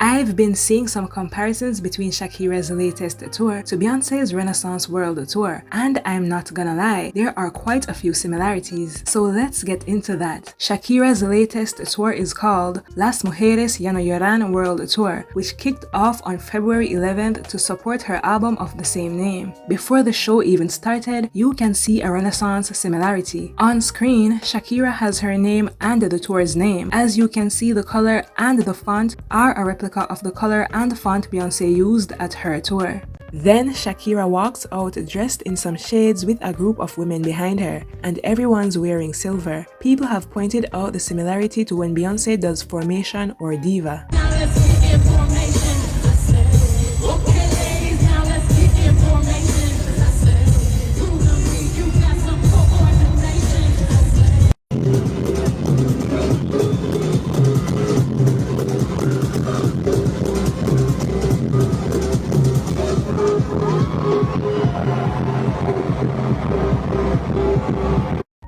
I've been seeing some comparisons between Shakira's latest tour to Beyoncé's Renaissance World Tour, and I'm not gonna lie, there are quite a few similarities. So let's get into that. Shakira's latest tour is called Las Mujeres Lloran World Tour, which kicked off on February 11th to support her album of the same name. Before the show even started, you can see a Renaissance similarity. On screen, Shakira has her name and the tour's name. As you can see, the color and the font are a replica of the color and font Beyoncé used at her tour. Then Shakira walks out dressed in some shades with a group of women behind her, and everyone's wearing silver. People have pointed out the similarity to when Beyoncé does Formation or Diva.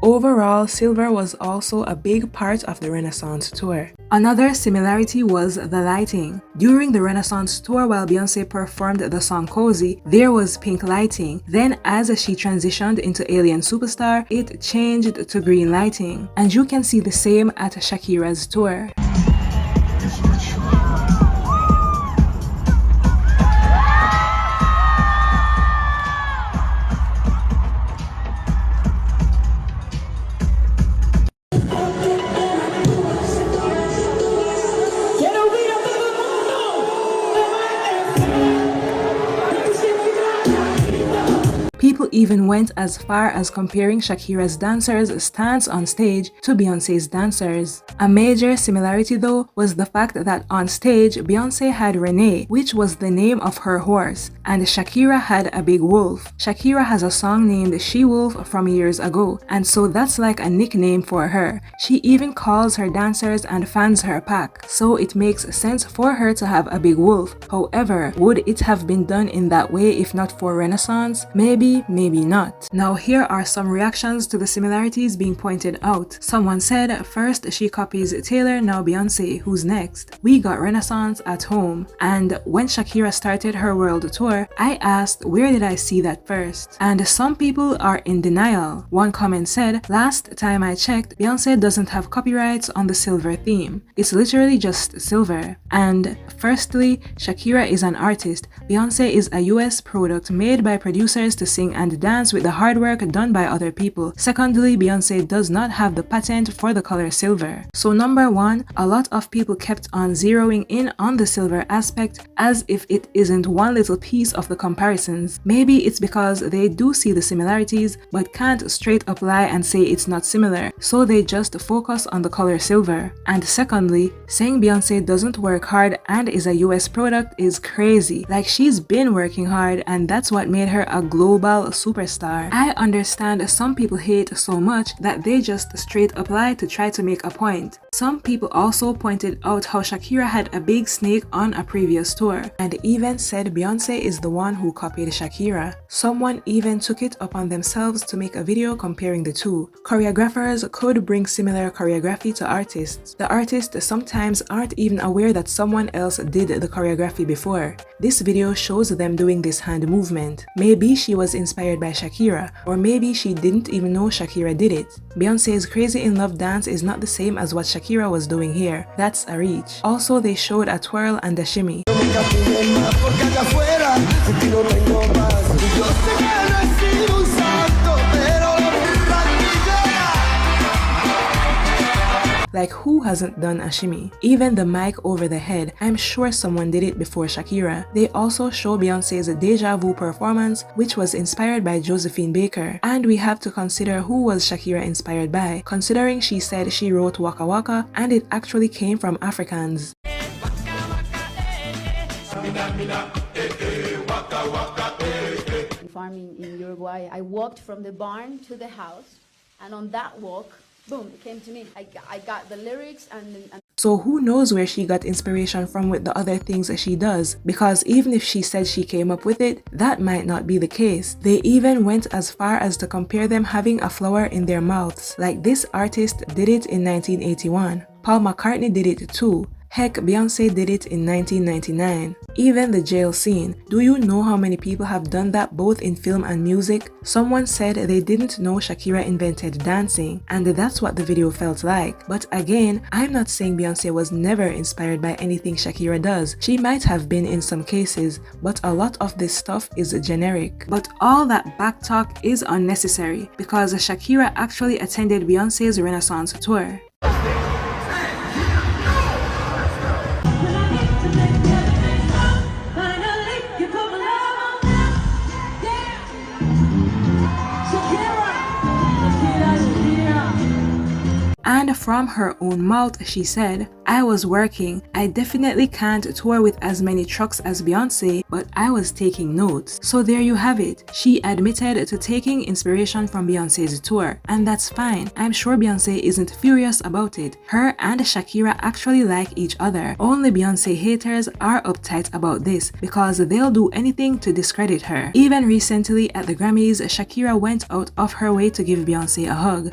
Overall, silver was also a big part of the Renaissance tour. Another similarity was the lighting. During the Renaissance tour, while Beyoncé performed the song Cozy, there was pink lighting. Then as she transitioned into Alien Superstar, it changed to green lighting. And you can see the same at Shakira's tour. People even went as far as comparing Shakira's dancers' stance on stage to Beyoncé's dancers. A major similarity though was the fact that on stage, Beyoncé had Renee, which was the name of her horse, and Shakira had a big wolf. Shakira has a song named She Wolf from years ago, and so that's like a nickname for her. She even calls her dancers and fans her pack, so it makes sense for her to have a big wolf. However, would it have been done in that way if not for Renaissance? Maybe not. Now here are some reactions to the similarities being pointed out. Someone said, first she copies Taylor, now Beyoncé, who's next? We got Renaissance at home. And when Shakira started her world tour, I asked, where did I see that first? And some people are in denial. One comment said, last time I checked, Beyoncé doesn't have copyrights on the silver theme. It's literally just silver. And firstly, Shakira is an artist. Beyoncé is a US product made by producers to sing and dance with the hard work done by other people. Secondly, Beyoncé does not have the patent for the color silver. So number one, a lot of people kept on zeroing in on the silver aspect as if it isn't one little piece of the comparisons. Maybe it's because they do see the similarities but can't straight up lie and say it's not similar, so they just focus on the color silver. And secondly, saying Beyoncé doesn't work hard and is a US product is crazy. Like, she's been working hard and that's what made her a global superstar. I understand some people hate so much that they just straight up lie to try to make a point. Some people also pointed out how Shakira had a big snake on a previous tour, and even said Beyoncé is the one who copied Shakira. Someone even took it upon themselves to make a video comparing the two. Choreographers could bring similar choreography to artists. The artists sometimes aren't even aware that someone else did the choreography before. This video shows them doing this hand movement. Maybe she was inspired by Shakira, or maybe she didn't even know Shakira did it. Beyoncé's Crazy in Love dance is not the same as what Shakira was doing here. That's a reach. Also, they showed a twirl and a shimmy. Like, who hasn't done a shimmy? Even the mic over the head, I'm sure someone did it before Shakira. They also show Beyoncé's Deja Vu performance, which was inspired by Josephine Baker. And we have to consider who was Shakira inspired by, considering she said she wrote Waka Waka and it actually came from Afrikaans. Farming in Uruguay, I walked from the barn to the house, and on that walk, boom, it came to me. I got the lyrics and So who knows where she got inspiration from with the other things that she does, because even if she said she came up with it, that might not be the case. They even went as far as to compare them having a flower in their mouths, like this artist did it in 1981. Paul McCartney did it too. Heck, Beyoncé did it in 1999. Even the jail scene. Do you know how many people have done that both in film and music? Someone said they didn't know Shakira invented dancing, and that's what the video felt like. But again, I'm not saying Beyoncé was never inspired by anything Shakira does. She might have been in some cases, but a lot of this stuff is generic. But all that back talk is unnecessary because Shakira actually attended Beyoncé's Renaissance Tour. And from her own mouth, she said, "I was working. I definitely can't tour with as many trucks as Beyoncé, but I was taking notes." So there you have it. She admitted to taking inspiration from Beyoncé's tour, and that's fine. I'm sure Beyoncé isn't furious about it. Her and Shakira actually like each other. Only Beyoncé haters are uptight about this because they'll do anything to discredit her. Even recently at the Grammys, Shakira went out of her way to give Beyoncé a hug.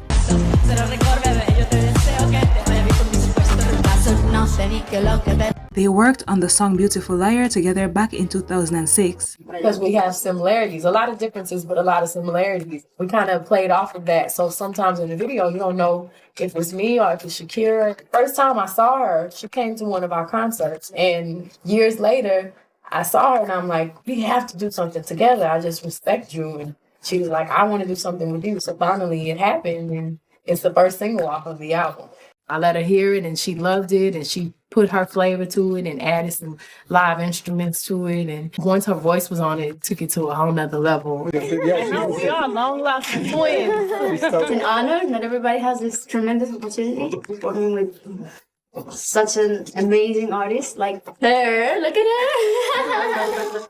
They worked on the song Beautiful Liar together back in 2006. Because we have similarities, a lot of differences, but a lot of similarities. We kind of played off of that. So sometimes in the video, you don't know if it's me or if it's Shakira. First time I saw her, she came to one of our concerts. And years later, I saw her and I'm like, we have to do something together. I just respect you. And she was like, I want to do something with you. So finally it happened. And it's the first single off of the album. I let her hear it and she loved it and she put her flavor to it and added some live instruments to it. And once her voice was on it, took it to a whole nother level. We are long lost twins. It's an honor. Not everybody has this tremendous opportunity working with such an amazing artist like her. Look at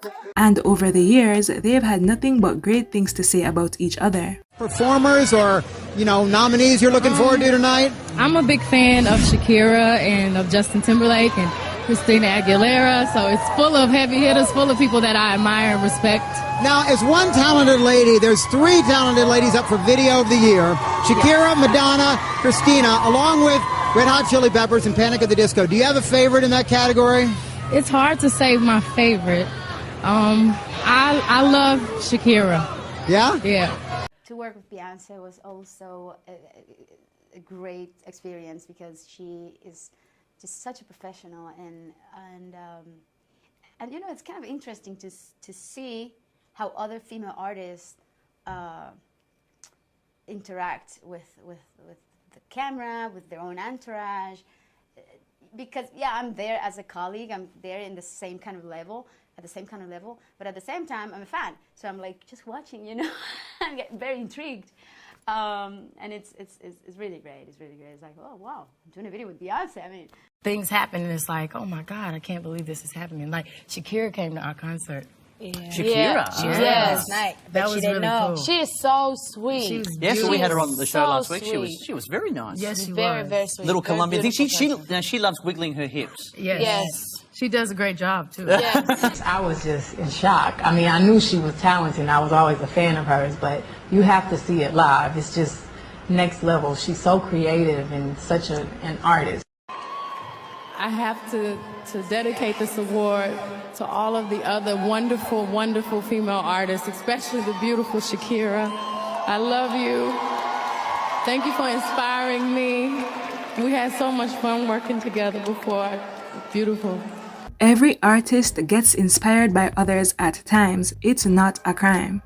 her. And over the years, they've had nothing but great things to say about each other. Performers or, nominees you're looking forward to tonight? I'm a big fan of Shakira and of Justin Timberlake and Christina Aguilera, so it's full of heavy hitters, full of people that I admire and respect. Now, as one talented lady, there's 3 talented ladies up for Video of the Year. Shakira, Madonna, Christina, along with Red Hot Chili Peppers and Panic at the Disco. Do you have a favorite in that category? It's hard to say my favorite. I love Shakira. Yeah? Yeah. To work with Beyoncé was also a great experience because she is just such a professional and it's kind of interesting to see how other female artists interact with the camera, with their own entourage. Because I'm there as a colleague, I'm there in the same kind of level. But at the same time, I'm a fan. So I'm like just watching, I get very intrigued. And it's really great. It's really great. It's like, oh, wow, I'm doing a video with Beyonce. I mean, Things happen and it's like, oh my God, I can't believe this is happening. Like Shakira came to our concert. Yeah. Shakira. Yes. That was really cool. She is so sweet. Yes, we had her on the show so last week. sweet. She was very nice. Yes, she Very, was. very sweet. Little Very Colombian thing. beautiful She loves wiggling her hips. Yes. She does a great job, too. Yes. I was just in shock. I mean, I knew she was talented and I was always a fan of hers, but you have to see it live. It's just next level. She's so creative and such an artist. I have to dedicate this award to all of the other wonderful, wonderful female artists, especially the beautiful Shakira. I love you. Thank you for inspiring me. We had so much fun working together before. Beautiful. Every artist gets inspired by others at times. It's not a crime.